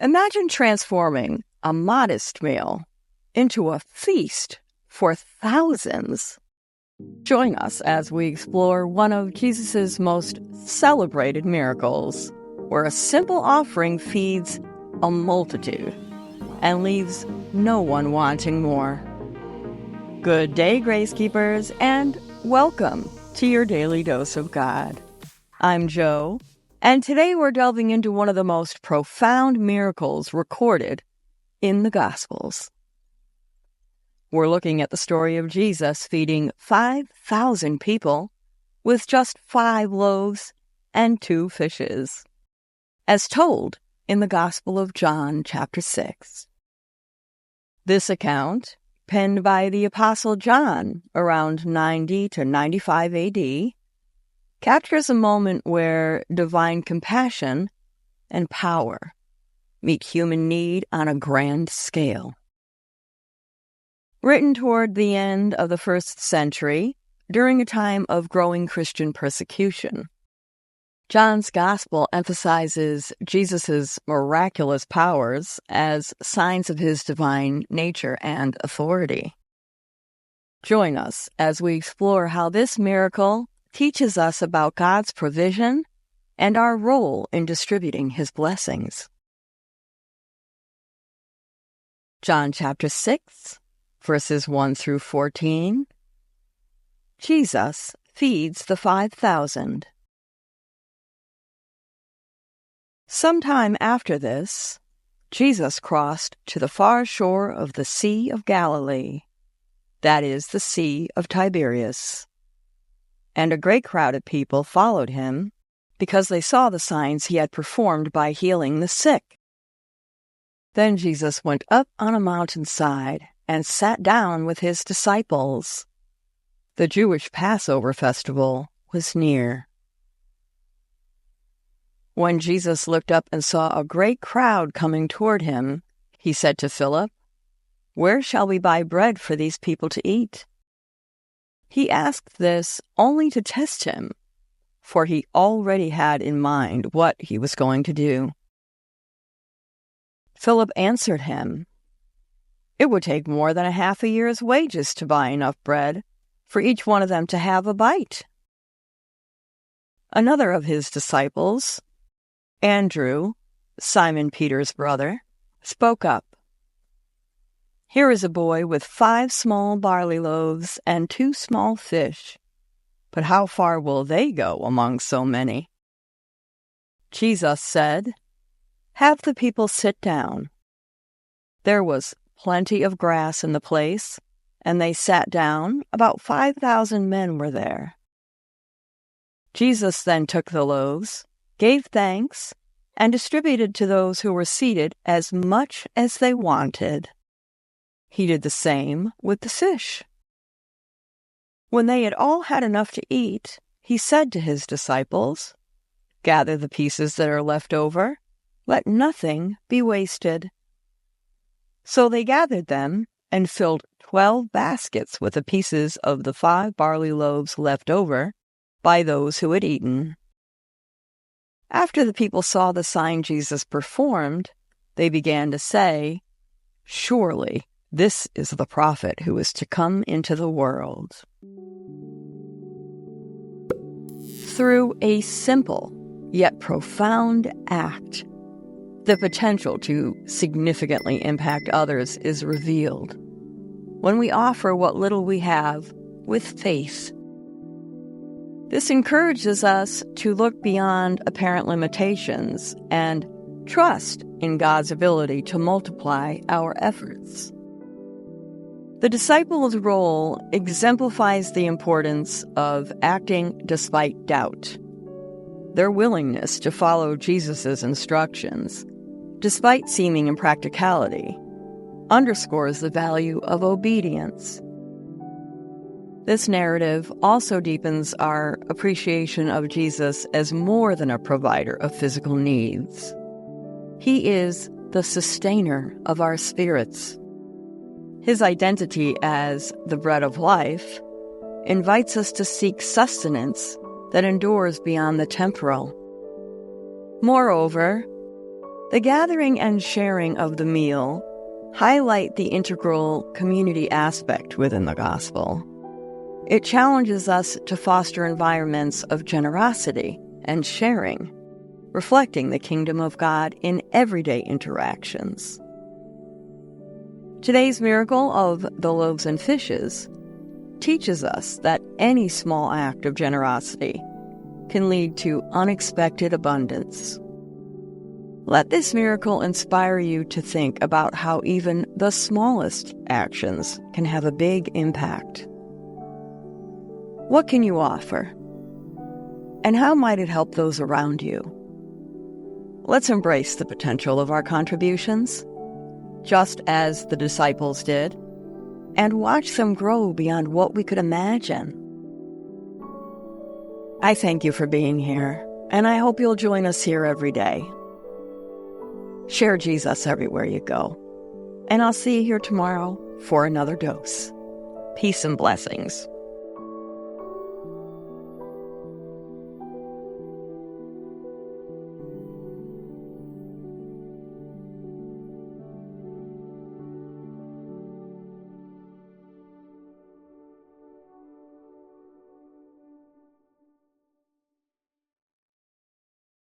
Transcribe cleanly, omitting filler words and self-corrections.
Imagine transforming a modest meal into a feast for thousands. Join us as we explore one of Jesus' most celebrated miracles, where a simple offering feeds a multitude and leaves no one wanting more. Good day, Grace Keepers, and welcome to your Daily Dose of God. I'm Jo, and today we're delving into one of the most profound miracles recorded in the Gospels. We're looking at the story of Jesus feeding 5,000 people with just 5 loaves and 2 fishes, as told in the Gospel of John, chapter 6. This account, penned by the Apostle John around 90 to 95 AD, captures a moment where divine compassion and power meet human need on a grand scale. Written toward the end of the 1st century, during a time of growing Christian persecution, John's Gospel emphasizes Jesus' miraculous powers as signs of his divine nature and authority. Join us as we explore how this miracle teaches us about God's provision and our role in distributing his blessings. John chapter 6, verses 1 through 14. Jesus feeds the 5,000. Sometime after this, Jesus crossed to the far shore of the Sea of Galilee, that is, the Sea of Tiberias. And a great crowd of people followed him, because they saw the signs he had performed by healing the sick. Then Jesus went up on a mountainside and sat down with his disciples. The Jewish Passover festival was near. When Jesus looked up and saw a great crowd coming toward him, he said to Philip, "Where shall we buy bread for these people to eat?" He asked this only to test him, for he already had in mind what he was going to do. Philip answered him, "It would take more than half a year's wages to buy enough bread for each one of them to have a bite." Another of his disciples, Andrew, Simon Peter's brother, spoke up. "Here is a boy with 5 small barley loaves and 2 small fish. But how far will they go among so many?" Jesus said, "Have the people sit down." There was plenty of grass in the place, and they sat down. About 5,000 men were there. Jesus then took the loaves, gave thanks, and distributed to those who were seated as much as they wanted. He did the same with the fish. When they had all had enough to eat, he said to his disciples, "Gather the pieces that are left over. Let nothing be wasted." So they gathered them and filled 12 baskets with the pieces of the 5 barley loaves left over by those who had eaten. After the people saw the sign Jesus performed, they began to say, "Surely this is the prophet who is to come into the world." Through a simple yet profound act, the potential to significantly impact others is revealed when we offer what little we have with faith. This encourages us to look beyond apparent limitations and trust in God's ability to multiply our efforts. The disciples' role exemplifies the importance of acting despite doubt. Their willingness to follow Jesus' instructions, despite seeming impracticality, underscores the value of obedience. This narrative also deepens our appreciation of Jesus as more than a provider of physical needs. He is the sustainer of our spirits. His identity as the bread of life invites us to seek sustenance that endures beyond the temporal. Moreover, The gathering and sharing of the meal highlight the integral community aspect within the gospel. It challenges us to foster environments of generosity and sharing, reflecting the kingdom of God in everyday interactions. Today's miracle of the loaves and fishes teaches us that any small act of generosity can lead to unexpected abundance. Let this miracle inspire you to think about how even the smallest actions can have a big impact. What can you offer? And how might it help those around you? Let's embrace the potential of our contributions, just as the disciples did, and watch them grow beyond what we could imagine. I thank you for being here, and I hope you'll join us here every day. Share Jesus everywhere you go, and I'll see you here tomorrow for another dose. Peace and blessings.